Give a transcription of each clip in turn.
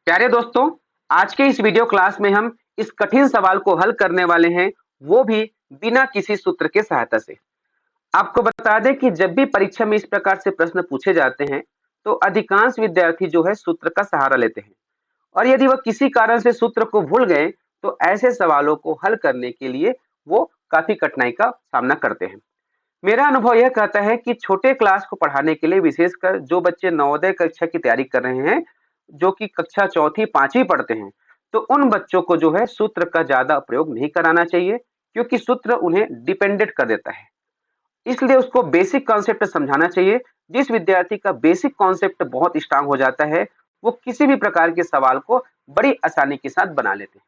प्यारे दोस्तों, आज के इस वीडियो क्लास में हम इस कठिन सवाल को हल करने वाले हैं, वो भी बिना किसी सूत्र के सहायता से। आपको बता दें कि जब भी परीक्षा में इस प्रकार से प्रश्न पूछे जाते हैं, तो अधिकांश विद्यार्थी जो है सूत्र का सहारा लेते हैं और यदि वह किसी कारण से सूत्र को भूल गए, तो ऐसे सवालों को हल करने के लिए वो काफी कठिनाई का सामना करते हैं। मेरा अनुभव यह कहता है कि छोटे क्लास को पढ़ाने के लिए विशेषकर जो बच्चे नवोदय कक्षा की तैयारी कर रहे हैं, जो कि कक्षा चौथी पांचवी पढ़ते हैं, तो उन बच्चों को जो है सूत्र का ज्यादा प्रयोग नहीं कराना चाहिए, क्योंकि सूत्र उन्हें डिपेंडेंट कर देता है। इसलिए उसको बेसिक कॉन्सेप्ट समझाना चाहिए। जिस विद्यार्थी का बेसिक कॉन्सेप्ट बहुत स्ट्रांग हो जाता है, वो किसी भी प्रकार के सवाल को बड़ी आसानी के साथ बना लेते हैं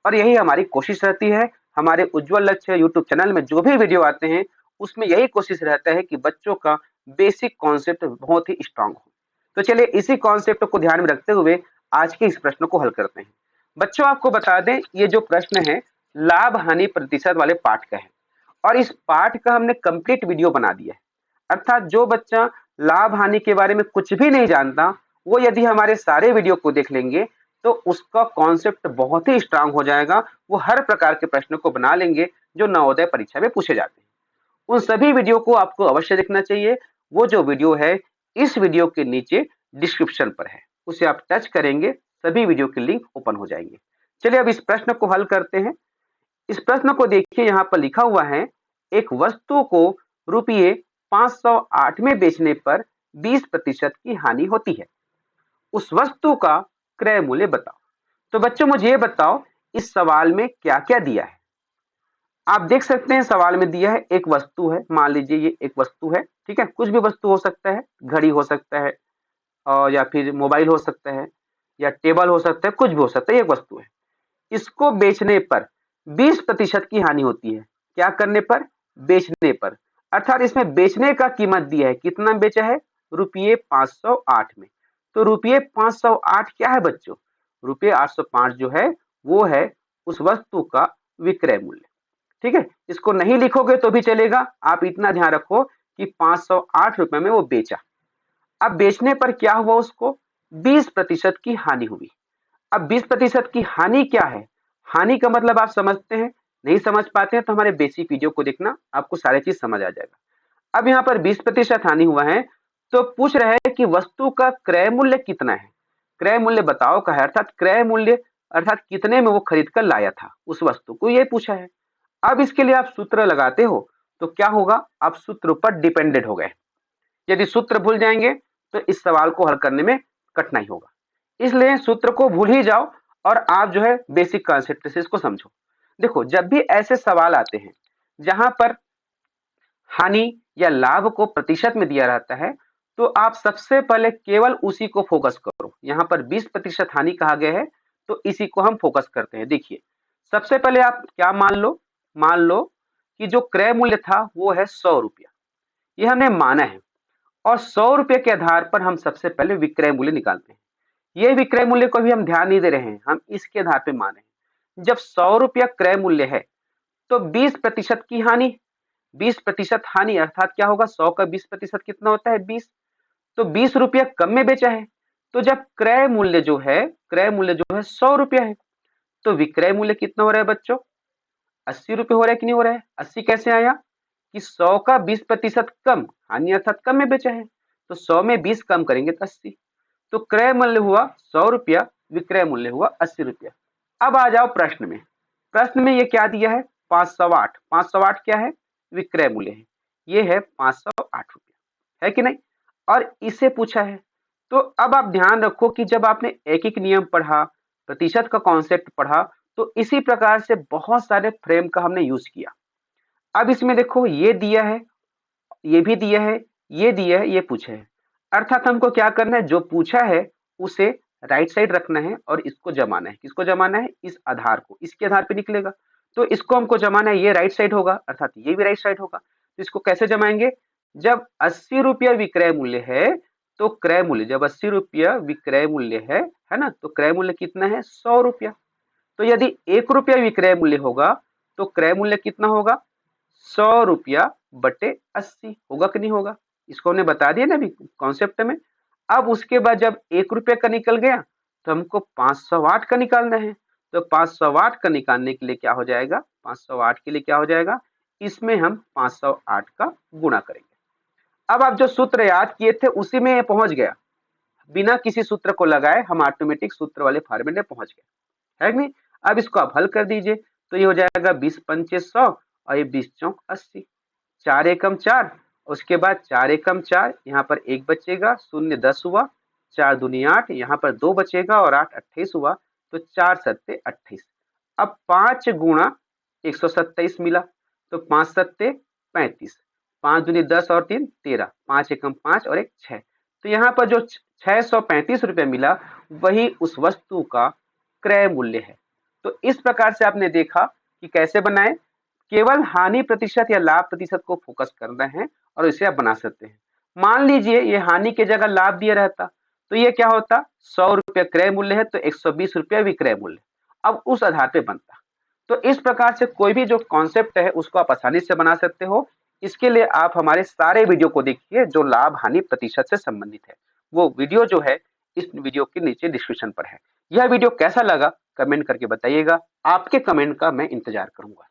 और यही हमारी कोशिश रहती है। हमारे उज्जवल लक्ष्य यूट्यूब चैनल में जो भी वीडियो आते हैं, उसमें यही कोशिश रहता है कि बच्चों का बेसिक कॉन्सेप्ट बहुत ही स्ट्रांग हो। तो चलिए इसी कॉन्सेप्ट को ध्यान में रखते हुए आज के इस प्रश्न को हल करते हैं। बच्चों, आपको बता दें, ये जो प्रश्न है लाभ हानि प्रतिशत वाले पाठ का है और इस पाठ का हमने कंप्लीट वीडियो बना दिया है। अर्थात जो बच्चा लाभ हानि के बारे में कुछ भी नहीं जानता, वो यदि हमारे सारे वीडियो को देख लेंगे, तो उसका कॉन्सेप्ट बहुत ही स्ट्रांग हो जाएगा। वो हर प्रकार के प्रश्न को बना लेंगे जो नवोदय परीक्षा में पूछे जाते हैं। उन सभी वीडियो को आपको अवश्य देखना चाहिए। वो जो वीडियो है इस वीडियो के नीचे डिस्क्रिप्शन पर है, उसे आप टच करेंगे, सभी वीडियो के लिंक ओपन हो जाएंगे। चलिए अब इस प्रश्न को हल करते हैं। इस प्रश्न को देखिए, यहाँ पर लिखा हुआ है, एक वस्तु को रुपये 508 में बेचने पर 20% की हानि होती है। उस वस्तु का क्रय मूल्य बताओ। तो बच्चों, मुझे ये बताओ, इस सवाल में क्या क्या दिया है। आप देख सकते हैं सवाल में दिया है एक वस्तु है। मान लीजिए ये एक वस्तु है, ठीक है। कुछ भी वस्तु हो सकता है, घड़ी हो सकता है और या फिर मोबाइल हो सकता है या टेबल हो सकता है, कुछ भी हो सकता है। ये एक वस्तु है, इसको बेचने पर 20% की हानि होती है। क्या करने पर? बेचने पर। अर्थात इसमें बेचने का कीमत दिया है, कितना बेचा है? रुपये 508 में। तो रुपये 508 क्या है बच्चों? रुपये 805 जो है वो है उस वस्तु का विक्रय मूल्य। ठीक है, इसको नहीं लिखोगे तो भी चलेगा, आप इतना ध्यान रखो कि 508 रुपए में वो बेचा। अब बेचने पर क्या हुआ? उसको 20% की हानि हुई। अब 20% की हानि क्या है? हानि का मतलब आप समझते हैं? नहीं समझ पाते हैं तो हमारे बेसिक वीडियो को देखना, आपको सारी चीज समझ आ जाएगा। अब यहाँ पर 20% हानि हुआ है, तो पूछ रहे हैं कि वस्तु का क्रय मूल्य कितना है। क्रय मूल्य बताओ का है, अर्थात क्रय मूल्य अर्थात कितने में वो खरीद कर लाया था उस वस्तु को, ये पूछा है। अब इसके लिए आप सूत्र लगाते हो तो क्या होगा? आप सूत्र पर डिपेंडेंट हो गए। यदि सूत्र भूल जाएंगे तो इस सवाल को हल करने में कठिनाई होगा। इसलिए सूत्र को भूल ही जाओ और आप जो है बेसिक कॉन्सेप्ट से इसको समझो। देखो, जब भी ऐसे सवाल आते हैं जहां पर हानि या लाभ को प्रतिशत में दिया रहता है, तो आप सबसे पहले केवल उसी को फोकस करो। यहाँ पर 20% हानि कहा गया है, तो इसी को हम फोकस करते हैं। देखिए, सबसे पहले आप क्या मान लो कि जो क्रय मूल्य था वो है 100 रुपया। ये हमने माना है और 100 रुपये के आधार पर हम सबसे पहले विक्रय मूल्य निकालते हैं। ये विक्रय मूल्य को भी हम ध्यान नहीं दे रहे हैं, हम इसके आधार पर मान रहे हैं। जब 100 रुपया क्रय मूल्य है, तो 20% की हानि। 20% हानि अर्थात क्या होगा? 100 का 20% कितना होता है? 20। तो 20 रुपया कम में बेचा है, तो जब क्रय मूल्य जो है 100 रुपया है, तो विक्रय मूल्य कितना हो रहा है बच्चों? 80 रुपये हो रहा है कि नहीं हो रहा है? 80 कैसे आया? कि 100 का 20% कम, हानि अर्थात कम में बेचा है, तो 100 में 20 कम करेंगे तो 80। तो क्रय मूल्य हुआ 100 रुपया, विक्रय मूल्य हुआ 80 रुपया। अब आ जाओ प्रश्न में। प्रश्न में ये क्या दिया है? 508। 508 क्या है? विक्रय मूल्य है। ये है 508 रुपया, है कि नहीं? और इसे पूछा है। तो अब आप ध्यान रखो कि जब आपने एक एक नियम पढ़ा, प्रतिशत का कॉन्सेप्ट पढ़ा, तो इसी प्रकार से बहुत सारे फ्रेम का हमने यूज किया। अब इसमें देखो, ये दिया है, ये भी दिया है, ये दिया है, ये पूछा है। अर्थात हमको क्या करना है? जो पूछा है उसे राइट साइड रखना है और इसको जमाना है। किसको जमाना है? इस आधार को। इसके आधार पे निकलेगा, तो इसको हमको जमाना है। ये राइट साइड होगा, अर्थात ये भी राइट साइड होगा। तो इसको कैसे जमाएंगे? जब 80 रुपया विक्रय मूल्य है, तो क्रय मूल्य, जब 80 रुपया विक्रय मूल्य है ना, तो क्रय मूल्य कितना है? 100 रुपया। तो यदि 1 रुपया विक्रय मूल्य होगा, तो क्रय मूल्य कितना होगा? 100 रुपया बटे 80 होगा कि नहीं होगा? इसको हमने बता दिया ना अभी कॉन्सेप्ट में। अब उसके बाद जब 1 रुपये का निकल गया, तो हमको 508 का निकालना है। तो 508 का निकालने के लिए क्या हो जाएगा, 508 के लिए क्या हो जाएगा, इसमें हम 508 का गुणा करेंगे। अब आप जो सूत्र याद किए थे उसी में पहुंच गया, बिना किसी सूत्र को लगाए हम ऑटोमेटिक सूत्र वाले फॉर्मेट में पहुंच गए, है नहीं। अब इसको आप हल कर दीजिए, तो ये हो जाएगा 20 पंचे 100 और ये 20 चौक 80, 4 एकम 4, उसके बाद 4 एकम 4, यहाँ पर 1 बचेगा, 0 10 हुआ, 4 दूनी 8, यहाँ पर 2 बचेगा और 8 28 हुआ, तो 4 सत्ते 28। अब 5 गुणा 127 मिला, तो 5 सत्ते 35, 5 दूनी 10 और 3 13, 5 एकम 5 और 1 6। तो यहाँ पर जो 635 रुपये मिला वही उस वस्तु का क्रय मूल्य है। तो इस प्रकार से आपने देखा कि कैसे बनाएं, केवल हानि प्रतिशत या लाभ प्रतिशत को फोकस करना है और इसे आप बना सकते हैं। मान लीजिए ये हानि की जगह लाभ दिया रहता, तो ये क्या होता, 100 रुपये क्रय मूल्य है तो 120 रुपये विक्रय मूल्य, अब उस आधार पे बनता। तो इस प्रकार से कोई भी जो कॉन्सेप्ट है उसको आप आसानी से बना सकते हो। इसके लिए आप हमारे सारे वीडियो को देखिए जो लाभ हानि प्रतिशत से संबंधित है, वो वीडियो जो है इस वीडियो के नीचे डिस्क्रिप्शन पर है। यह वीडियो कैसा लगा कमेंट करके बताइएगा, आपके कमेंट का मैं इंतजार करूंगा।